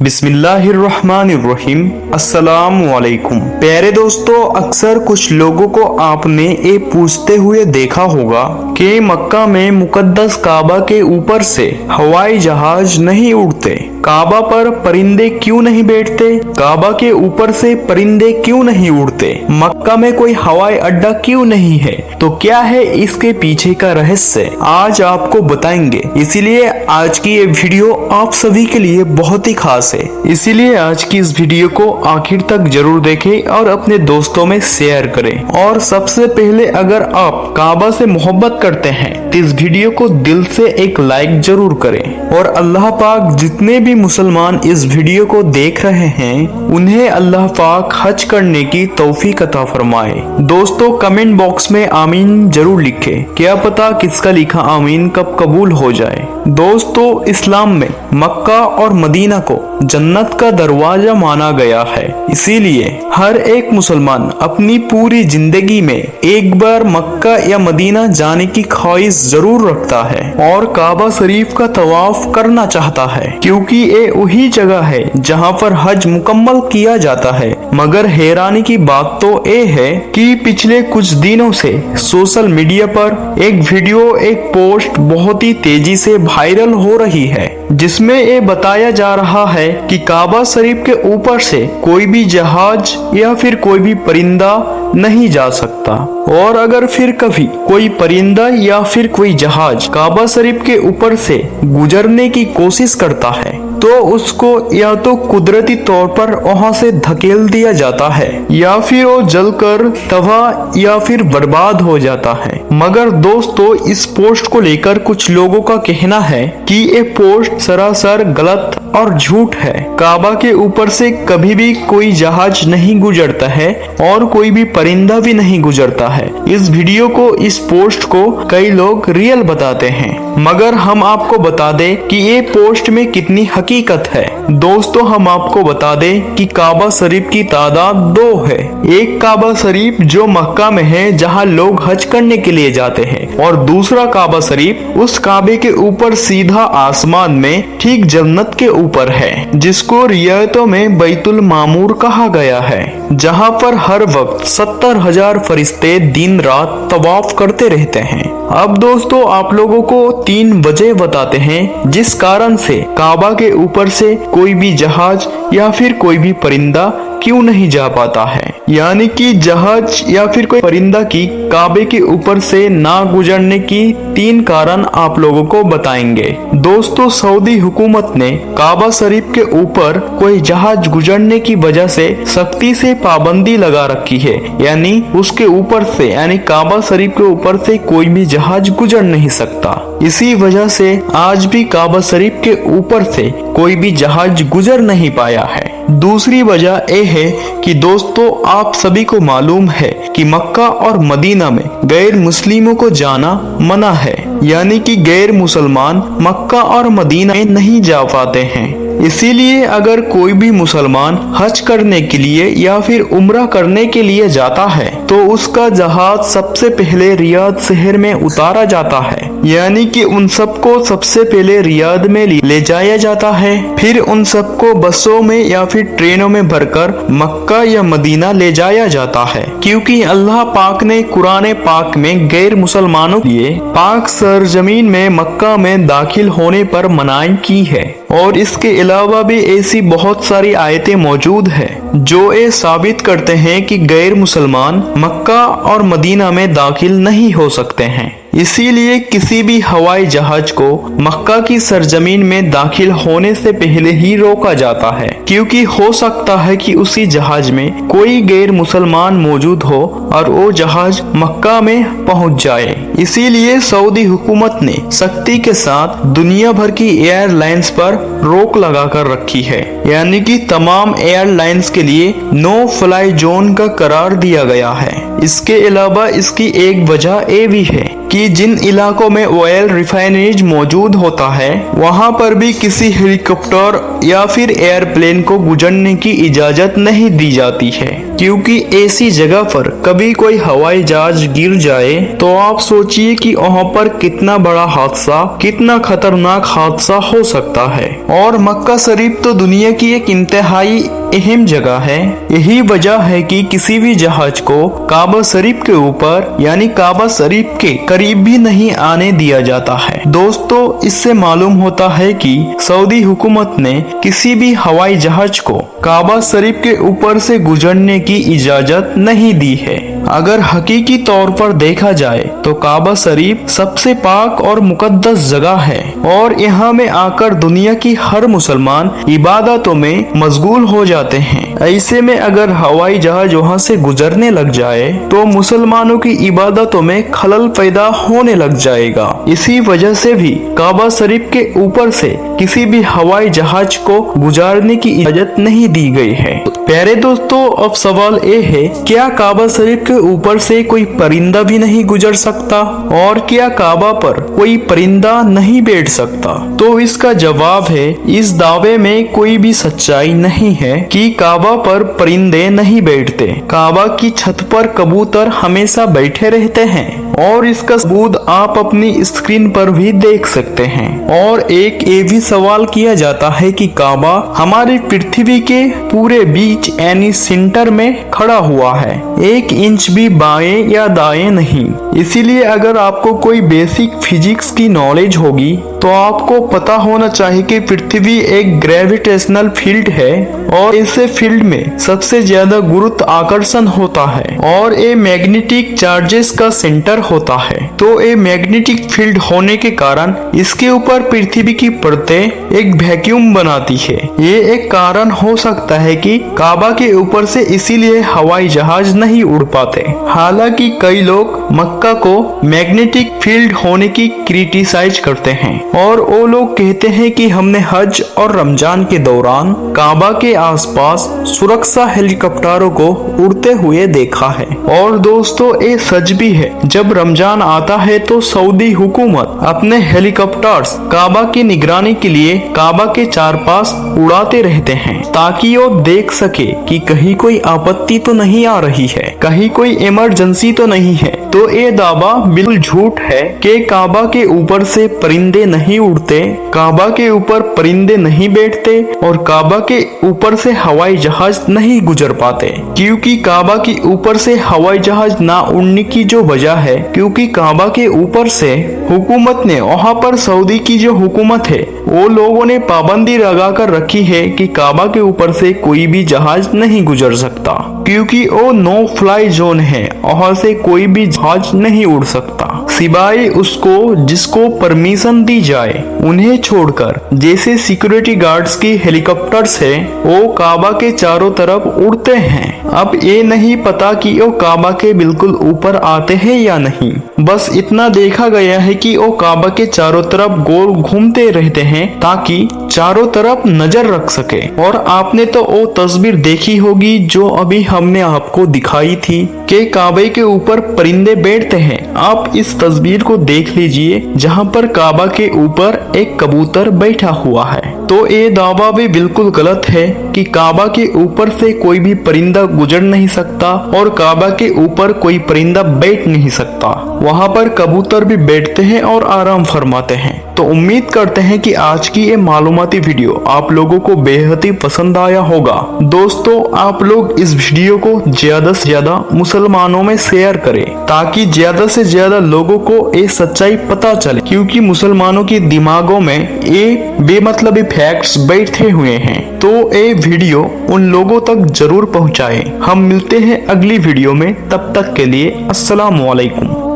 बिस्मिल्लाहिर्रहमानिर्रहीम। अस्सलामुअलैकुम। प्यारे दोस्तों, अक्सर कुछ लोगों को आपने ये पूछते हुए देखा होगा कि मक्का में मुकद्दस काबा के ऊपर से हवाई जहाज नहीं उड़ते, काबा पर परिंदे क्यों नहीं बैठते, काबा के ऊपर से परिंदे क्यों नहीं उड़ते, मक्का में कोई हवाई अड्डा क्यों नहीं है। तो क्या है इसके पीछे का रहस्य, आज आपको बताएंगे। इसीलिए आज की ये वीडियो आप सभी के लिए बहुत ही खास है। इसीलिए आज की इस वीडियो को आखिर तक जरूर देखें और अपने दोस्तों में शेयर करें। और सबसे पहले, अगर आप काबा से मोहब्बत करते हैं तो इस वीडियो को दिल से एक लाइक जरूर करें। और अल्लाह पाक जितने भी मुसलमान इस वीडियो को देख रहे हैं उन्हें अल्लाह पाक हज करने की तौफीक अता फरमाए। दोस्तों, कमेंट बॉक्स में आमीन जरूर लिखें, क्या पता किसका लिखा आमीन कब कबूल हो जाए। दोस्तों, इस्लाम में मक्का और मदीना को जन्नत का दरवाजा माना गया है। इसीलिए हर एक मुसलमान अपनी पूरी जिंदगी में एक बार मक्का या मदीना जाने की ख्वाहिश जरूर रखता है और काबा शरीफ का तवाफ करना चाहता है, क्योंकि ये वही जगह है जहां पर हज मुकम्मल किया जाता है। मगर हैरानी की बात तो ये है कि पिछले कुछ दिनों से सोशल मीडिया पर एक वीडियो, एक पोस्ट बहुत ही तेजी से वायरल हो रही है, जिसमें ये बताया जा रहा है कि काबा शरीफ के ऊपर से कोई भी जहाज या फिर कोई भी परिंदा नहीं जा सकता। और अगर फिर कभी कोई परिंदा या फिर कोई जहाज काबा शरीफ के ऊपर से गुजरने की कोशिश करता है तो उसको या तो कुदरती तौर पर वहां से धकेल दिया जाता है या फिर वो जलकर तबाह या फिर बर्बाद हो जाता है। मगर दोस्तों, इस पोस्ट को लेकर कुछ लोगों का कहना है कि ये पोस्ट सरासर गलत और झूठ है। काबा के ऊपर से कभी भी कोई जहाज नहीं गुजरता है और कोई भी परिंदा भी नहीं गुजरता है। इस वीडियो को, इस पोस्ट को कई लोग रियल बताते हैं, मगर हम आपको बता दें कि ये पोस्ट में कितनी हकीकत है। दोस्तों, हम आपको बता दें कि काबा शरीफ की तादाद 2 है। एक काबा शरीफ जो मक्का में है जहां लोग हज करने के लिए जाते हैं, और दूसरा काबा शरीफ उस काबे के ऊपर सीधा आसमान में ठीक जन्नत के ऊपर है, जिसको रियायतों में बैतुल मामूर कहा गया है, जहां पर हर वक्त 70,000 फरिश्ते दिन रात तवाफ करते रहते हैं। अब दोस्तों, आप लोगों को 3 वजह बताते हैं जिस कारण से काबा के ऊपर से कोई भी जहाज या फिर कोई भी परिंदा क्यों नहीं जा पाता है। यानी कि जहाज या फिर कोई परिंदा की काबे के ऊपर से ना गुजरने की 3 कारण आप लोगों को बताएंगे। दोस्तों, सऊदी हुकूमत ने काबा शरीफ के ऊपर कोई जहाज गुजरने की वजह से सख्ती से पाबंदी लगा रखी है, यानी उसके ऊपर से, यानी काबा शरीफ के ऊपर से कोई भी जहाज गुजर नहीं सकता। इसी वजह से आज भी काबा शरीफ के ऊपर से कोई भी जहाज गुजर नहीं पाया है। दूसरी वजह यह है कि दोस्तों, आप सभी को मालूम है कि मक्का और मदीना में गैर मुस्लिमों को जाना मना है, यानी कि गैर मुसलमान मक्का और मदीना में नहीं जा पाते हैं। इसीलिए अगर कोई भी मुसलमान हज करने के लिए या फिर उम्रा करने के लिए जाता है तो उसका जहाज सबसे पहले रियाद शहर में उतारा जाता है, यानी कि उन सबको सबसे पहले रियाद में ले जाया जाता है, फिर उन सबको बसों में या फिर ट्रेनों में भरकर मक्का या मदीना ले जाया जाता है। क्योंकि अल्लाह पाक ने कुरान पाक में गैर मुसलमानों के लिए पाक सरजमीन में मक्का में दाखिल होने पर मनाही की है। और इसके अलावा भी ऐसी बहुत सारी आयतें मौजूद है जो ये साबित करते हैं कि गैर मुसलमान मक्का और मदीना में दाखिल नहीं हो सकते हैं। इसीलिए किसी भी हवाई जहाज को मक्का की सरजमीन में दाखिल होने से पहले ही रोका जाता है, क्योंकि हो सकता है कि उसी जहाज में कोई गैर मुसलमान मौजूद हो और वो जहाज मक्का में पहुंच जाए। इसीलिए सऊदी हुकूमत ने सख्ती के साथ दुनिया भर की एयरलाइंस पर रोक लगा कर रखी है, यानी कि तमाम एयरलाइंस के लिए नो फ्लाई जोन का करार दिया गया है। इसके अलावा इसकी एक वजह ये भी है कि जिन इलाकों में ऑयल रिफाइनरीज मौजूद होता है वहां पर भी किसी हेलीकॉप्टर या फिर एयरप्लेन को गुजरने की इजाजत नहीं दी जाती है, क्योंकि ऐसी जगह पर कभी कोई हवाई जहाज गिर जाए तो आप सोचिए कि वहाँ पर कितना बड़ा हादसा, कितना खतरनाक हादसा हो सकता है। और मक्का शरीफ तो दुनिया की एक इंतहाई अहम जगह है। यही वजह है कि किसी भी जहाज को काबा शरीफ के ऊपर यानी काबा शरीफ के करीब भी नहीं आने दिया जाता है। दोस्तों, इससे मालूम होता है कि सऊदी हुकूमत ने किसी भी हवाई जहाज को काबा शरीफ के ऊपर से गुजरने की इजाजत नहीं दी है। अगर हकीकी तौर पर देखा जाए तो काबा शरीफ सबसे पाक और मुकद्दस जगह है और यहाँ में आकर दुनिया की हर मुसलमान इबादतों में मशगूल हो जाते हैं। ऐसे में अगर हवाई जहाज वहाँ से गुजरने लग जाए तो मुसलमानों की इबादतों में खलल पैदा होने लग जाएगा। इसी वजह से भी काबा शरीफ के ऊपर से किसी भी हवाई जहाज को गुजारने की इजाजत नहीं दी गई है। प्यारे दोस्तों, अब सवाल ये है, क्या काबा शरीफ के ऊपर से कोई परिंदा भी नहीं गुजर सकता और क्या काबा पर कोई परिंदा नहीं बैठ सकता? तो इसका जवाब है, इस दावे में कोई भी सच्चाई नहीं है कि काबा पर परिंदे नहीं बैठते। काबा की छत पर कबूतर हमेशा बैठे रहते हैं और इसका सबूत आप अपनी स्क्रीन पर भी देख सकते हैं। और एक ये भी सवाल किया जाता है कि काबा हमारी पृथ्वी के पूरे बीच यानी सेंटर में खड़ा हुआ है, 1 इंच भी बाएं या दाएं नहीं। इसीलिए अगर आपको कोई बेसिक फिजिक्स की नॉलेज होगी तो आपको पता होना चाहिए कि पृथ्वी एक ग्रेविटेशनल फील्ड है और इस फील्ड में सबसे ज्यादा गुरुत्वाकर्षण होता है और ये मैग्नेटिक चार्जेस का सेंटर होता है। तो ये मैग्नेटिक फील्ड होने के कारण इसके ऊपर पृथ्वी की परतें एक वैक्यूम बनाती है। ये एक कारण हो सकता है कि काबा के ऊपर से इसीलिए हवाई जहाज नहीं उड़ पाते। हालांकि कई लोग मक्का को मैग्नेटिक फील्ड होने की क्रिटिसाइज करते हैं और वो लोग कहते हैं कि हमने हज और रमजान के दौरान काबा के आसपास सुरक्षा हेलीकॉप्टरों को उड़ते हुए देखा है। और दोस्तों, ये सच भी है। जब रमजान आता है तो सऊदी हुकूमत अपने हेलीकॉप्टर्स काबा की निगरानी के लिए काबा के चार पास उड़ाते रहते हैं ताकि वो देख सके कि कहीं कोई आपत्ति तो नहीं आ रही है, कहीं कोई इमरजेंसी तो नहीं है। तो ये दावा बिल्कुल झूठ है कि काबा के ऊपर से परिंदे नहीं उड़ते, काबा के ऊपर परिंदे नहीं बैठते और काबा के ऊपर से हवाई जहाज नहीं गुजर पाते। क्योंकि काबा के ऊपर से हवाई जहाज ना उड़ने की जो वजह है, क्योंकि काबा के ऊपर से हुकूमत ने वहाँ पर सऊदी की जो हुकूमत है वो लोगों ने पाबंदी लगा कर रखी है कि काबा के ऊपर से कोई भी जहाज नहीं गुजर सकता, क्योंकि वो नो फ्लाई जोन है, वहाँ से कोई भी जहाज नहीं उड़ सकता सिवाय उसको जिसको परमिशन दी जाए। उन्हें छोड़कर जैसे सिक्योरिटी गार्ड्स की हेलीकॉप्टर्स है वो काबा के चारों तरफ उड़ते हैं। अब ये नहीं पता कि वो काबा के बिल्कुल ऊपर आते हैं या नहीं, बस इतना देखा गया है कि वो काबा के चारों तरफ गोल घूमते रहते हैं ताकि चारों तरफ नजर रख सके। और आपने तो वो तस्वीर देखी होगी जो अभी हमने आपको दिखाई थी कि काबे के ऊपर परिंदे बैठते हैं। आप इस तस्वीर को देख लीजिए जहां पर काबा के ऊपर एक कबूतर बैठा हुआ है। तो ये दावा भी बिल्कुल गलत है कि काबा के ऊपर से कोई भी परिंदा गुजर नहीं सकता और काबा के ऊपर कोई परिंदा बैठ नहीं सकता। वहाँ पर कबूतर भी बैठते हैं और आराम फरमाते हैं। तो उम्मीद करते हैं कि आज की ये मालूमाती वीडियो आप लोगों को बेहद ही पसंद आया होगा। दोस्तों, आप लोग इस वीडियो को ज्यादा से ज्यादा मुसलमानों में शेयर करें ताकि ज्यादा से ज्यादा लोगों को ये सच्चाई पता चले, क्योंकि मुसलमानों के दिमागों में ये बेमतलबी फैक्ट्स बैठे हुए हैं। तो ये वीडियो उन लोगों तक जरूर पहुंचाएं। हम मिलते हैं अगली वीडियो में, तब तक के लिए अस्सलाम वालेकुम।